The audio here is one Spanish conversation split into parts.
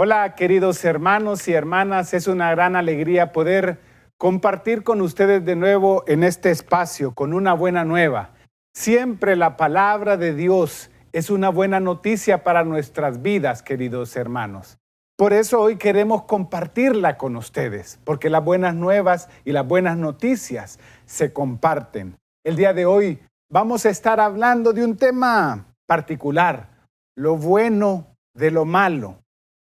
Hola, queridos hermanos y hermanas, es una gran alegría poder compartir con ustedes de nuevo en este espacio con una buena nueva. Siempre la palabra de Dios es una buena noticia para nuestras vidas, queridos hermanos. Por eso hoy queremos compartirla con ustedes, porque las buenas nuevas y las buenas noticias se comparten. El día de hoy vamos a estar hablando de un tema particular, lo bueno de lo malo.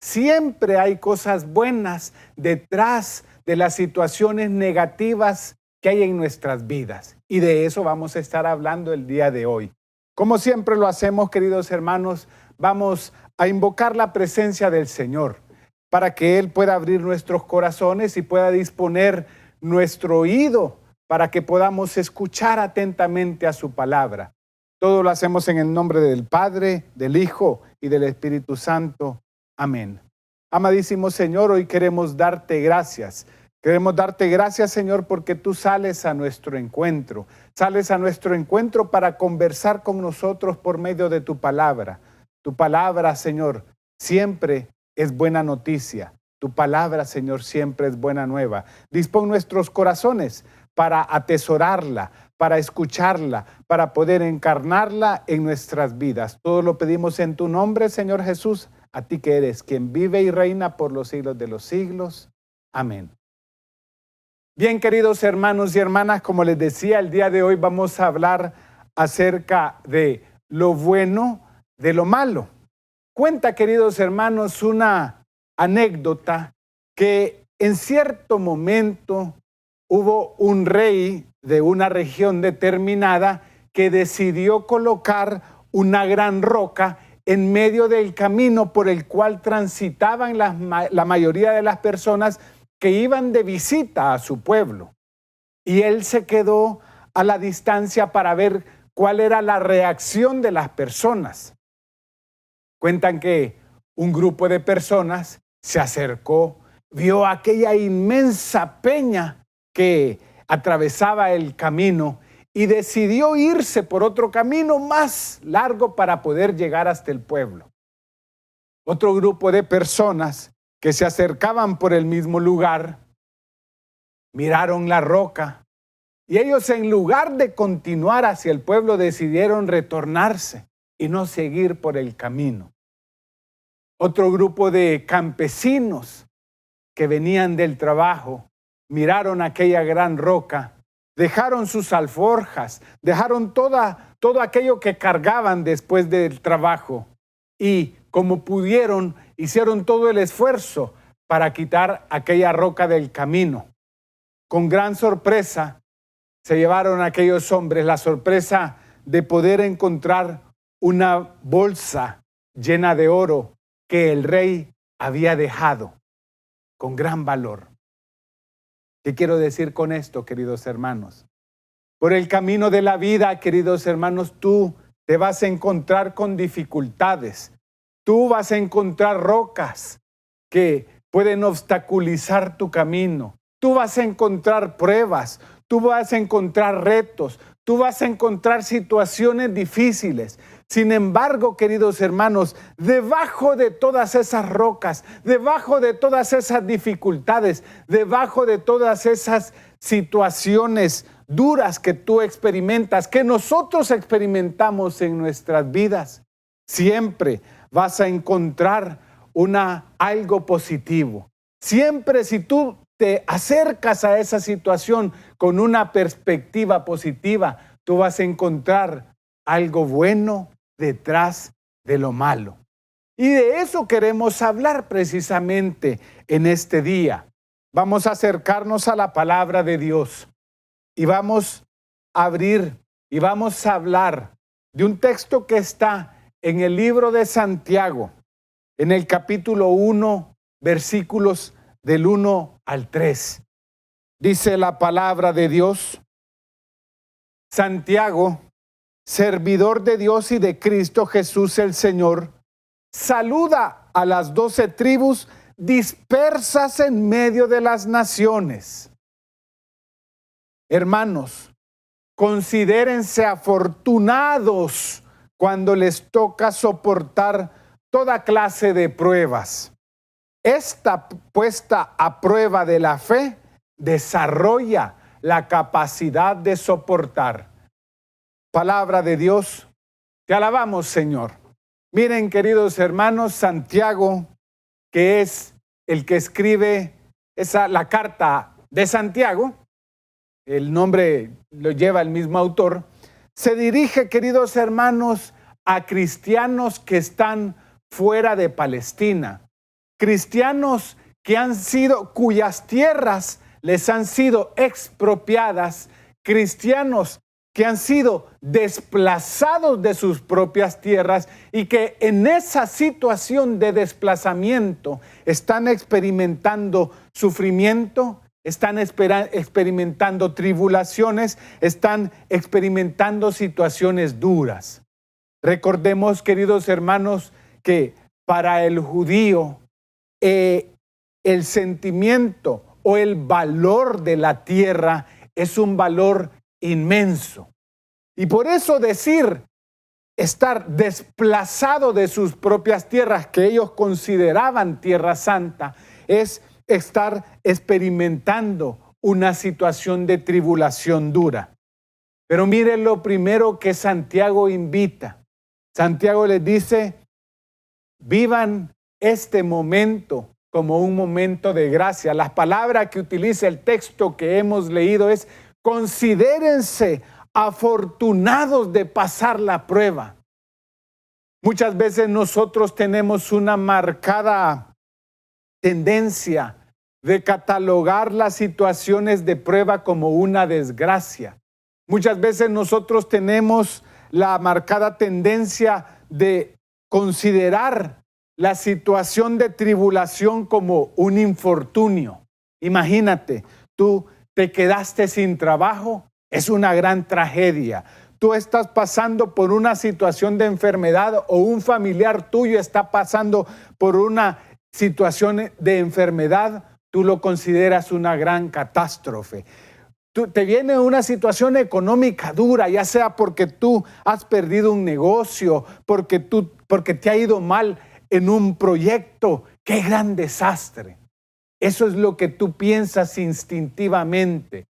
Siempre hay cosas buenas detrás de las situaciones negativas que hay en nuestras vidas. Y de eso vamos a estar hablando el día de hoy. Como siempre lo hacemos, queridos hermanos, vamos a invocar la presencia del Señor para que Él pueda abrir nuestros corazones y pueda disponer nuestro oído para que podamos escuchar atentamente a su palabra. Todo lo hacemos en el nombre del Padre, del Hijo y del Espíritu Santo. Amén. Amadísimo Señor, hoy queremos darte gracias. Queremos darte gracias, Señor, porque tú sales a nuestro encuentro. Sales a nuestro encuentro para conversar con nosotros por medio de tu palabra. Tu palabra, Señor, siempre es buena noticia. Tu palabra, Señor, siempre es buena nueva. Dispón nuestros corazones para atesorarla, para escucharla, para poder encarnarla en nuestras vidas. Todo lo pedimos en tu nombre, Señor Jesús, a ti que eres quien vive y reina por los siglos de los siglos. Amén. Bien, queridos hermanos y hermanas, como les decía, el día de hoy vamos a hablar acerca de lo bueno de lo malo. Cuenta, queridos hermanos, una anécdota que en cierto momento hubo un rey de una región determinada que decidió colocar una gran roca en medio del camino por el cual transitaban la mayoría de las personas que iban de visita a su pueblo. Y él se quedó a la distancia para ver cuál era la reacción de las personas. Cuentan que un grupo de personas se acercó, vio aquella inmensa peña que atravesaba el camino y decidió irse por otro camino más largo para poder llegar hasta el pueblo. Otro grupo de personas que se acercaban por el mismo lugar miraron la roca y ellos, en lugar de continuar hacia el pueblo, decidieron retornarse y no seguir por el camino. Otro grupo de campesinos que venían del trabajo miraron aquella gran roca, dejaron sus alforjas, dejaron todo aquello que cargaban después del trabajo y, como pudieron, hicieron todo el esfuerzo para quitar aquella roca del camino. Con gran sorpresa se llevaron aquellos hombres la sorpresa de poder encontrar una bolsa llena de oro que el rey había dejado con gran valor. ¿Qué quiero decir con esto, queridos hermanos? Por el camino de la vida, queridos hermanos, tú te vas a encontrar con dificultades. Tú vas a encontrar rocas que pueden obstaculizar tu camino. Tú vas a encontrar pruebas. Tú vas a encontrar retos. Tú vas a encontrar situaciones difíciles. Sin embargo, queridos hermanos, debajo de todas esas rocas, debajo de todas esas dificultades, debajo de todas esas situaciones duras que tú experimentas, que nosotros experimentamos en nuestras vidas, siempre vas a encontrar algo positivo. Siempre, si tú te acercas a esa situación con una perspectiva positiva, tú vas a encontrar algo bueno detrás de lo malo. Y de eso queremos hablar precisamente en este día. Vamos a acercarnos a la palabra de Dios y vamos a abrir y vamos a hablar de un texto que está en el libro de Santiago, en el capítulo 1, versículos del 1 al 3. Dice la palabra de Dios: Santiago, servidor de Dios y de Cristo Jesús el Señor, saluda a las 12 tribus dispersas en medio de las naciones. Hermanos, considérense afortunados cuando les toca soportar toda clase de pruebas, esta puesta a prueba de la fe desarrolla la capacidad de soportar. Palabra de Dios, te alabamos, Señor. Miren, queridos hermanos, Santiago, que es el que escribe la carta de Santiago, el nombre lo lleva el mismo autor, se dirige, queridos hermanos, a cristianos que están fuera de Palestina, cristianos cuyas tierras les han sido expropiadas, cristianos que han sido desplazados de sus propias tierras y que en esa situación de desplazamiento están experimentando sufrimiento, están experimentando tribulaciones, están experimentando situaciones duras. Recordemos, queridos hermanos, que para el judío el sentimiento o el valor de la tierra es un valor inmenso. Y por eso decir estar desplazado de sus propias tierras, que ellos consideraban tierra santa, es estar experimentando una situación de tribulación dura. Pero miren lo primero que Santiago invita. Santiago les dice, vivan este momento como un momento de gracia. La palabra que utiliza el texto que hemos leído es: considérense afortunados de pasar la prueba. Muchas veces nosotros tenemos una marcada tendencia de catalogar las situaciones de prueba como una desgracia. Muchas veces nosotros tenemos la marcada tendencia de considerar la situación de tribulación como un infortunio. Imagínate, tú te quedaste sin trabajo, es una gran tragedia. Tú estás pasando por una situación de enfermedad o un familiar tuyo está pasando por una situación de enfermedad, tú lo consideras una gran catástrofe. Te viene una situación económica dura, ya sea porque tú has perdido un negocio, porque te ha ido mal en un proyecto. ¡Qué gran desastre! Eso es lo que tú piensas instintivamente.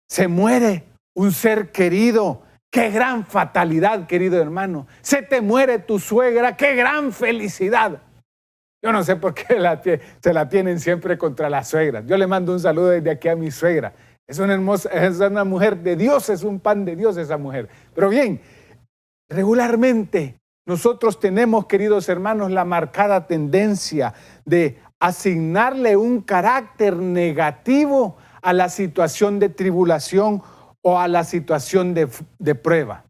Se muere un ser querido. ¡Qué gran fatalidad, querido hermano! Se te muere tu suegra. ¡Qué gran felicidad! Yo no sé por qué se la tienen siempre contra las suegras. Yo le mando un saludo desde aquí a mi suegra. Es una mujer de Dios, es un pan de Dios esa mujer. Pero bien, regularmente nosotros tenemos, queridos hermanos, la marcada tendencia de asignarle un carácter negativo a la situación de tribulación o a la situación de prueba.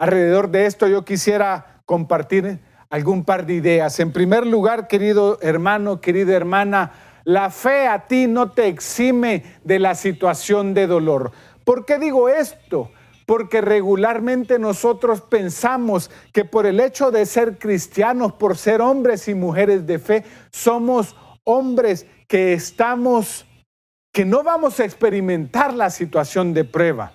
Alrededor de esto yo quisiera compartir algún par de ideas. En primer lugar, querido hermano, querida hermana, la fe a ti no te exime de la situación de dolor. ¿Por qué digo esto? Porque regularmente nosotros pensamos que por el hecho de ser cristianos, por ser hombres y mujeres de fe, somos hombres que no vamos a experimentar la situación de prueba.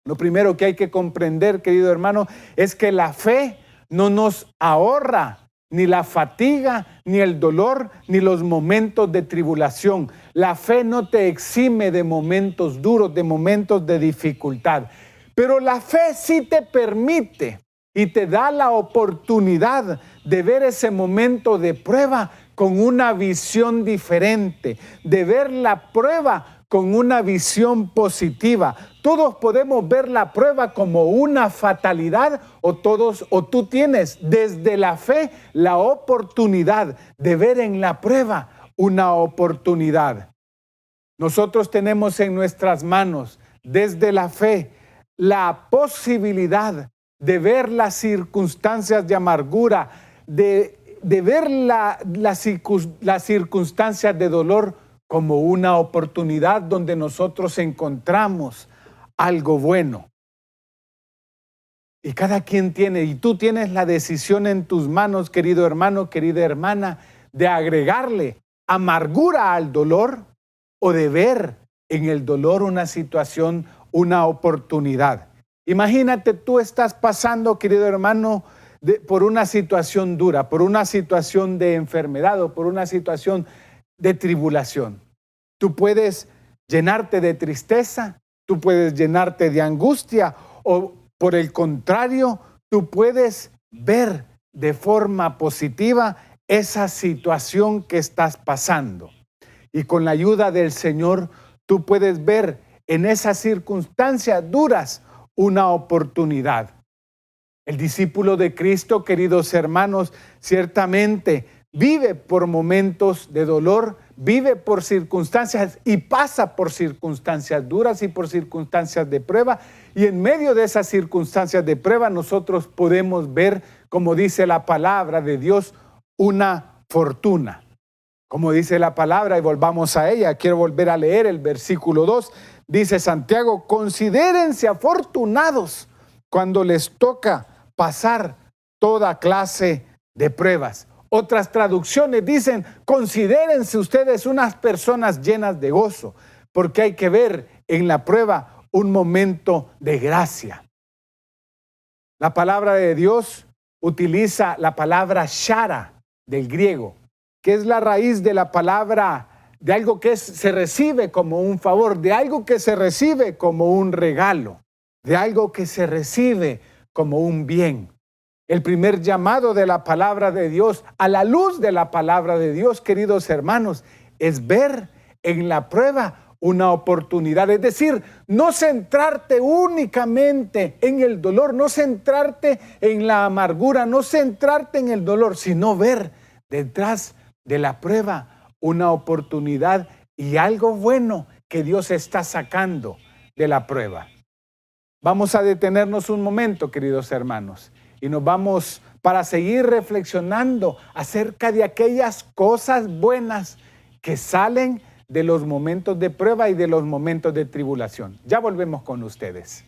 Lo primero que hay que comprender, querido hermano, es que la fe no nos ahorra ni la fatiga, ni el dolor, ni los momentos de tribulación. La fe no te exime de momentos duros, de momentos de dificultad. Pero la fe sí te permite y te da la oportunidad de ver ese momento de prueba con una visión diferente, de ver la prueba con una visión positiva. Todos podemos ver la prueba como una fatalidad o tú tienes desde la fe la oportunidad de ver en la prueba una oportunidad. Nosotros tenemos en nuestras manos desde la fe la posibilidad de ver las circunstancias de amargura, de ver las circunstancias de dolor como una oportunidad donde nosotros encontramos algo bueno. Y cada quien y tú tienes la decisión en tus manos, querido hermano, querida hermana, de agregarle amargura al dolor o de ver en el dolor una situación, una oportunidad. Imagínate, tú estás pasando, querido hermano, por una situación dura, por una situación de enfermedad o por una situación de tribulación. Tú puedes llenarte de tristeza, tú puedes llenarte de angustia o por el contrario, tú puedes ver de forma positiva esa situación que estás pasando. Y con la ayuda del Señor, tú puedes ver en esas circunstancias duras una oportunidad. El discípulo de Cristo, queridos hermanos, ciertamente vive por momentos de dolor, vive por circunstancias y pasa por circunstancias duras y por circunstancias de prueba. Y en medio de esas circunstancias de prueba nosotros podemos ver, como dice la palabra de Dios, una fortuna. Como dice la palabra, y volvamos a ella, quiero volver a leer el versículo 2, dice Santiago: considérense afortunados cuando les toca pasar toda clase de pruebas. Otras traducciones dicen: considérense ustedes unas personas llenas de gozo, porque hay que ver en la prueba un momento de gracia. La palabra de Dios utiliza la palabra shara del griego, que es la raíz de la palabra, de algo que se recibe como un favor, de algo que se recibe como un regalo, de algo que se recibe como un bien. El primer llamado de la palabra de Dios, a la luz de la palabra de Dios, queridos hermanos, es ver en la prueba una oportunidad. Es decir, no centrarte únicamente en el dolor, no centrarte en la amargura, no centrarte en el dolor, sino ver detrás de la prueba una oportunidad y algo bueno que Dios está sacando de la prueba. Vamos a detenernos un momento, queridos hermanos, y nos vamos para seguir reflexionando acerca de aquellas cosas buenas que salen de los momentos de prueba y de los momentos de tribulación. Ya volvemos con ustedes.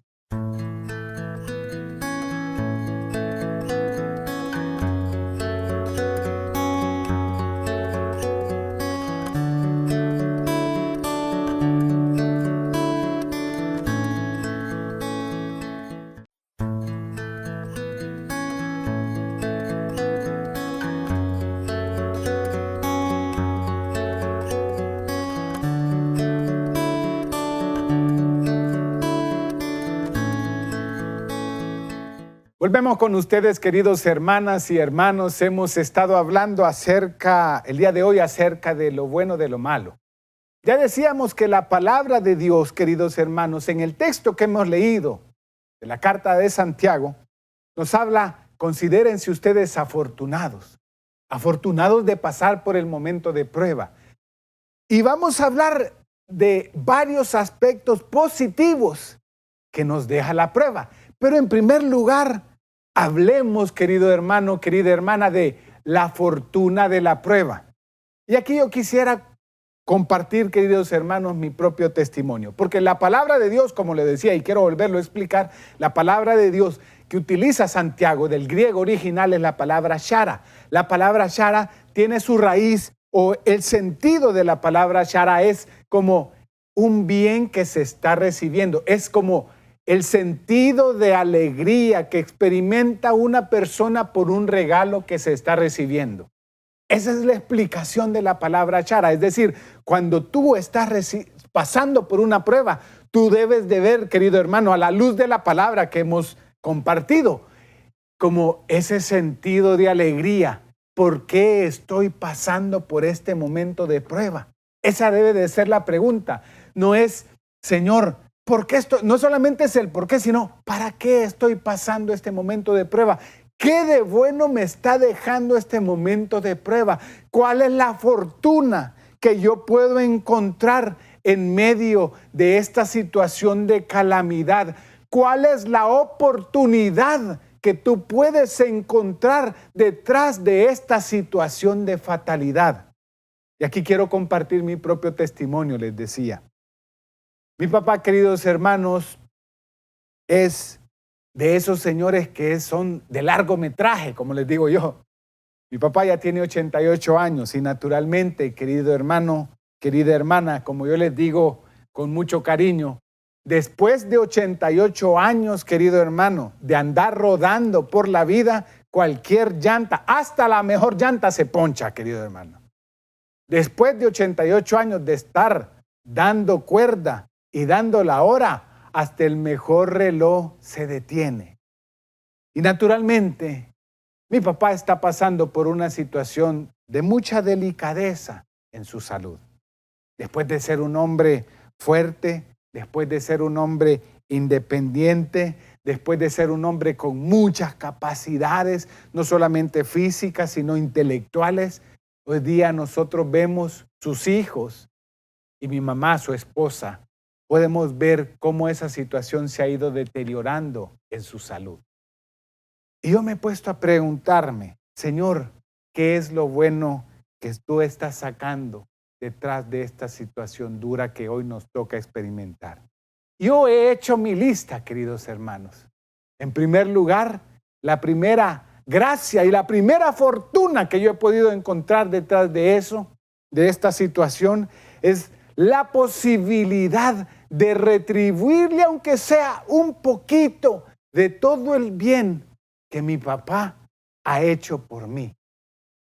Volvemos con ustedes, queridos hermanas y hermanos. Hemos estado hablando el día de hoy acerca de lo bueno de lo malo. Ya decíamos que la palabra de Dios, queridos hermanos, en el texto que hemos leído de la carta de Santiago, nos habla: considérense ustedes afortunados de pasar por el momento de prueba. Y vamos a hablar de varios aspectos positivos que nos deja la prueba. Pero en primer lugar, hablemos, querido hermano, querida hermana, de la fortuna de la prueba. Y aquí yo quisiera compartir, queridos hermanos, mi propio testimonio. Porque la palabra de Dios, como le decía, y quiero volverlo a explicar, la palabra de Dios que utiliza Santiago del griego original es la palabra shara. La palabra shara tiene su raíz, o el sentido de la palabra shara es como un bien que se está recibiendo. Es como el sentido de alegría que experimenta una persona por un regalo que se está recibiendo. Esa es la explicación de la palabra shara. Es decir, cuando tú estás pasando por una prueba, tú debes de ver, querido hermano, a la luz de la palabra que hemos compartido, como ese sentido de alegría. ¿Por qué estoy pasando por este momento de prueba? Esa debe de ser la pregunta. No es, Señor, ¿por qué estoy? No solamente es el por qué, sino ¿para qué estoy pasando este momento de prueba? ¿Qué de bueno me está dejando este momento de prueba? ¿Cuál es la fortuna que yo puedo encontrar en medio de esta situación de calamidad? ¿Cuál es la oportunidad que tú puedes encontrar detrás de esta situación de fatalidad? Y aquí quiero compartir mi propio testimonio, les decía. Mi papá, queridos hermanos, es de esos señores que son de largometraje, como les digo yo. Mi papá ya tiene 88 años y naturalmente, querido hermano, querida hermana, como yo les digo con mucho cariño, después de 88 años, querido hermano, de andar rodando por la vida, cualquier llanta, hasta la mejor llanta se poncha, querido hermano. Después de 88 años de estar dando cuerda y dando la hora, hasta el mejor reloj se detiene. Y naturalmente, mi papá está pasando por una situación de mucha delicadeza en su salud. Después de ser un hombre fuerte, después de ser un hombre independiente, después de ser un hombre con muchas capacidades, no solamente físicas, sino intelectuales, hoy día nosotros vemos sus hijos y mi mamá, su esposa, podemos ver cómo esa situación se ha ido deteriorando en su salud. Y yo me he puesto a preguntarme, Señor, ¿qué es lo bueno que tú estás sacando detrás de esta situación dura que hoy nos toca experimentar? Yo he hecho mi lista, queridos hermanos. En primer lugar, la primera gracia y la primera fortuna que yo he podido encontrar detrás de eso, de esta situación, es la posibilidad de retribuirle, aunque sea un poquito, de todo el bien que mi papá ha hecho por mí.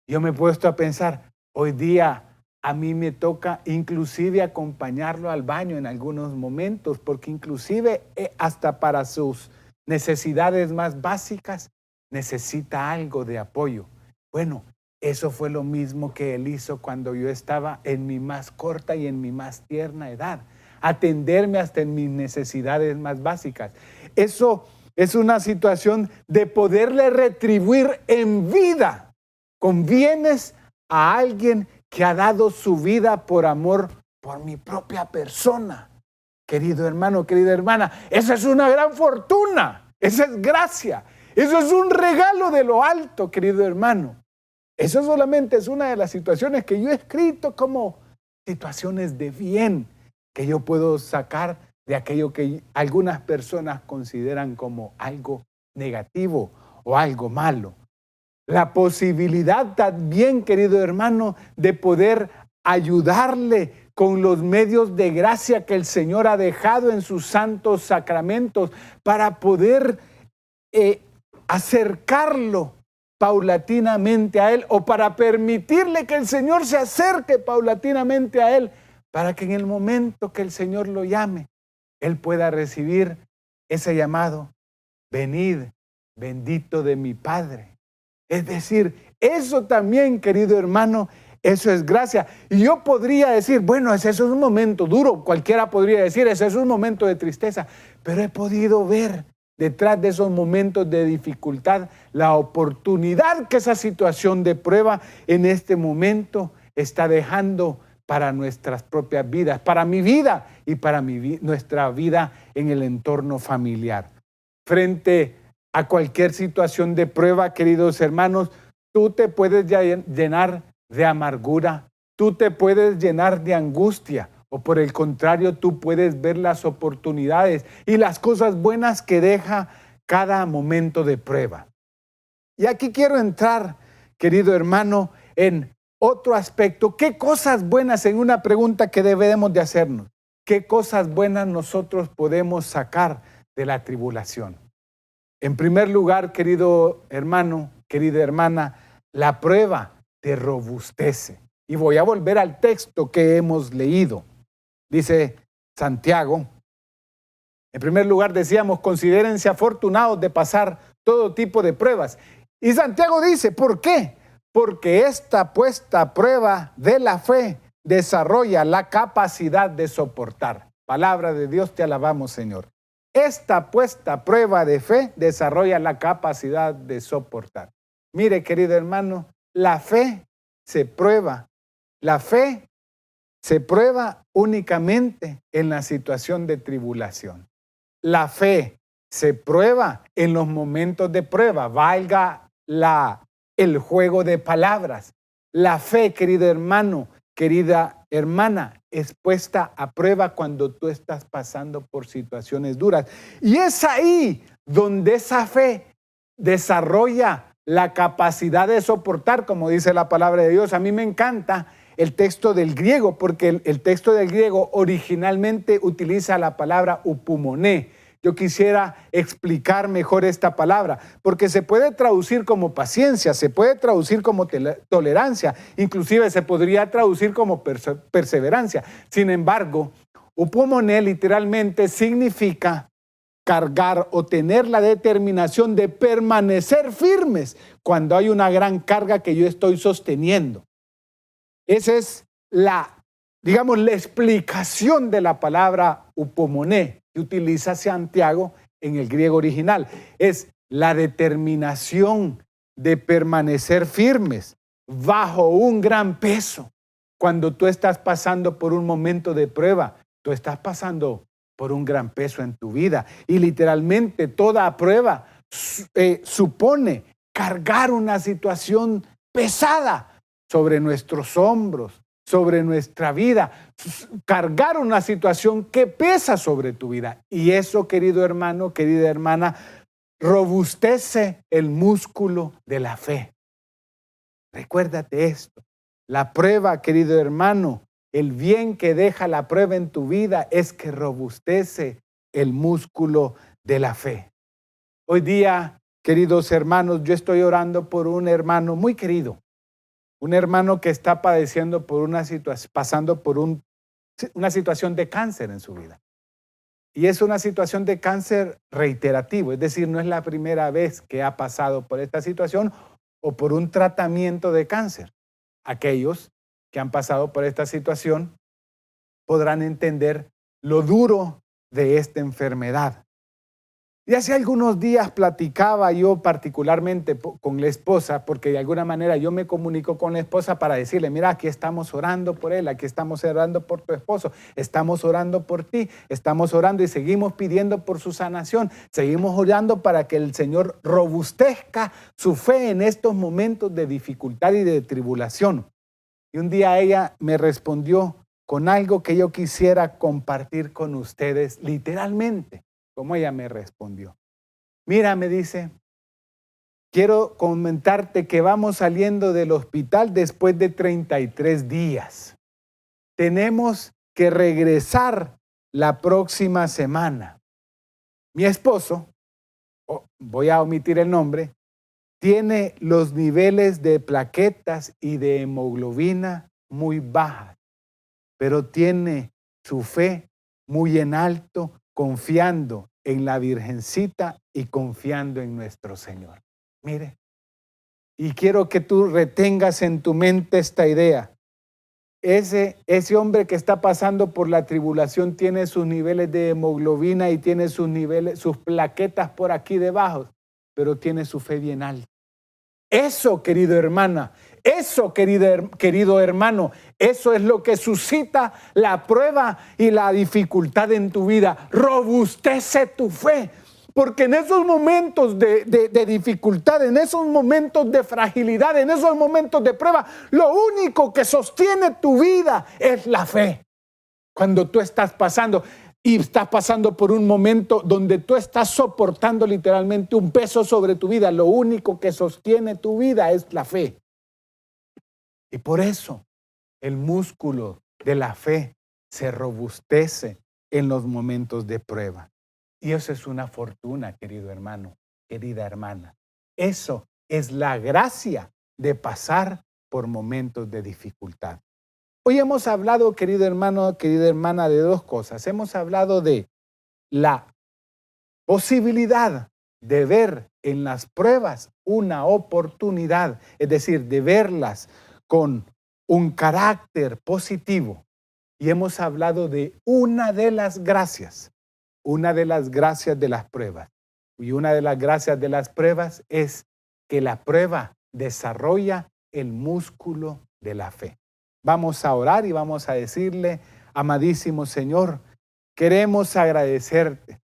Yo me he puesto a pensar, hoy día a mí me toca inclusive acompañarlo al baño en algunos momentos, porque inclusive hasta para sus necesidades más básicas necesita algo de apoyo. Bueno, eso fue lo mismo que él hizo cuando yo estaba en mi más corta y en mi más tierna edad, atenderme hasta en mis necesidades más básicas. Eso es una situación de poderle retribuir en vida con bienes a alguien que ha dado su vida por amor por mi propia persona. Querido hermano, querida hermana, esa es una gran fortuna, esa es gracia, eso es un regalo de lo alto, querido hermano. Eso solamente es una de las situaciones que yo he escrito como situaciones de bien que yo puedo sacar de aquello que algunas personas consideran como algo negativo o algo malo. La posibilidad también, querido hermano, de poder ayudarle con los medios de gracia que el Señor ha dejado en sus santos sacramentos para poder acercarlo paulatinamente a Él, o para permitirle que el Señor se acerque paulatinamente a Él, para que en el momento que el Señor lo llame, Él pueda recibir ese llamado: venid, bendito de mi Padre. Es decir, eso también, querido hermano, eso es gracia. Y yo podría decir, bueno, ese es un momento duro, cualquiera podría decir, ese es un momento de tristeza, pero he podido ver detrás de esos momentos de dificultad la oportunidad que esa situación de prueba en este momento está dejando para nuestras propias vidas, para mi vida y para nuestra vida en el entorno familiar. Frente a cualquier situación de prueba, queridos hermanos, tú te puedes llenar de amargura, tú te puedes llenar de angustia, o por el contrario, tú puedes ver las oportunidades y las cosas buenas que deja cada momento de prueba. Y aquí quiero entrar, querido hermano, en otro aspecto. ¿Qué cosas buenas? En una pregunta que debemos de hacernos. ¿Qué cosas buenas nosotros podemos sacar de la tribulación? En primer lugar, querido hermano, querida hermana, la prueba te robustece. Y voy a volver al texto que hemos leído. Dice Santiago, en primer lugar decíamos, considérense afortunados de pasar todo tipo de pruebas. Y Santiago dice, ¿por qué? Porque esta puesta a prueba de la fe desarrolla la capacidad de soportar. Palabra de Dios, te alabamos, Señor. Esta puesta a prueba de fe desarrolla la capacidad de soportar. Mire, querido hermano, la fe se prueba. La fe se prueba únicamente en la situación de tribulación. La fe se prueba en los momentos de prueba, valga el juego de palabras. La fe, querido hermano, querida hermana, es puesta a prueba cuando tú estás pasando por situaciones duras. Y es ahí donde esa fe desarrolla la capacidad de soportar, como dice la palabra de Dios. A mí me encanta el texto del griego, porque el texto del griego originalmente utiliza la palabra upumoné, yo quisiera explicar mejor esta palabra, porque se puede traducir como paciencia, se puede traducir como tolerancia, inclusive se podría traducir como perseverancia. Sin embargo, upomone literalmente significa cargar o tener la determinación de permanecer firmes cuando hay una gran carga que yo estoy sosteniendo. Esa es la explicación de la palabra upomone que utiliza Santiago en el griego original. Es la determinación de permanecer firmes bajo un gran peso. Cuando tú estás pasando por un momento de prueba, tú estás pasando por un gran peso en tu vida. Y literalmente toda prueba supone cargar una situación pesada sobre nuestros hombros, sobre nuestra vida, cargar una situación que pesa sobre tu vida. Y eso, querido hermano, querida hermana, robustece el músculo de la fe. Recuérdate esto. La prueba, querido hermano, el bien que deja la prueba en tu vida es que robustece el músculo de la fe. Hoy día, queridos hermanos, yo estoy orando por un hermano muy querido, un hermano que está padeciendo por pasando por una situación de cáncer en su vida. Y es una situación de cáncer reiterativo, es decir, no es la primera vez que ha pasado por esta situación o por un tratamiento de cáncer. Aquellos que han pasado por esta situación podrán entender lo duro de esta enfermedad. Y hace algunos días platicaba yo particularmente con la esposa, porque de alguna manera yo me comunico con la esposa para decirle, mira, aquí estamos orando por él, aquí estamos orando por tu esposo, estamos orando por ti, estamos orando y seguimos pidiendo por su sanación, seguimos orando para que el Señor robustezca su fe en estos momentos de dificultad y de tribulación. Y un día ella me respondió con algo que yo quisiera compartir con ustedes literalmente, como ella me respondió. Mira, me dice, quiero comentarte que vamos saliendo del hospital después de 33 días. Tenemos que regresar la próxima semana. Mi esposo, voy a omitir el nombre, tiene los niveles de plaquetas y de hemoglobina muy bajas, pero tiene su fe muy en alto, confiando en la Virgencita y confiando en nuestro Señor. Mire, y quiero que tú retengas en tu mente esta idea. Ese hombre que está pasando por la tribulación tiene sus niveles de hemoglobina y tiene sus plaquetas por aquí debajo, pero tiene su fe bien alta. Eso, querida hermana, eso, querido hermano, eso es lo que suscita la prueba y la dificultad en tu vida. Robustece tu fe, porque en esos momentos de dificultad, en esos momentos de fragilidad, en esos momentos de prueba, lo único que sostiene tu vida es la fe. Cuando tú estás pasando y estás pasando por un momento donde tú estás soportando literalmente un peso sobre tu vida, lo único que sostiene tu vida es la fe. Y por eso el músculo de la fe se robustece en los momentos de prueba. Y eso es una fortuna, querido hermano, querida hermana. Eso es la gracia de pasar por momentos de dificultad. Hoy hemos hablado, querido hermano, querida hermana, de dos cosas. Hemos hablado de la posibilidad de ver en las pruebas una oportunidad, es decir, de verlas con un carácter positivo. Y hemos hablado de una de las gracias de las pruebas. Y una de las gracias de las pruebas es que la prueba desarrolla el músculo de la fe. Vamos a orar y vamos a decirle, amadísimo Señor, queremos agradecerte.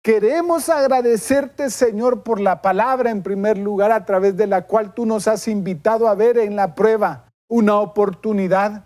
Queremos agradecerte, Señor, por la palabra en primer lugar, a través de la cual tú nos has invitado a ver en la prueba una oportunidad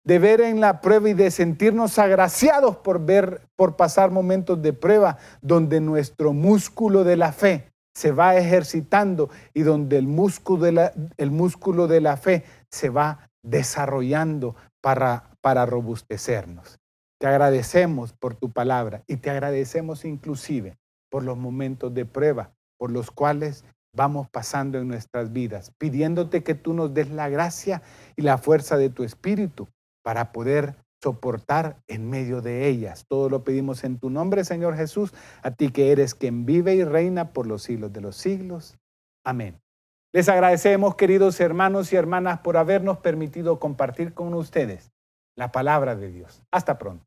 de ver en la prueba y de sentirnos agraciados por pasar momentos de prueba donde nuestro músculo de la fe se va ejercitando y donde el músculo de la fe se va desarrollando para robustecernos. Te agradecemos por tu palabra y te agradecemos inclusive por los momentos de prueba por los cuales vamos pasando en nuestras vidas, pidiéndote que tú nos des la gracia y la fuerza de tu Espíritu para poder soportar en medio de ellas. Todo lo pedimos en tu nombre, Señor Jesús, a ti que eres quien vive y reina por los siglos de los siglos. Amén. Les agradecemos, queridos hermanos y hermanas, por habernos permitido compartir con ustedes la palabra de Dios. Hasta pronto.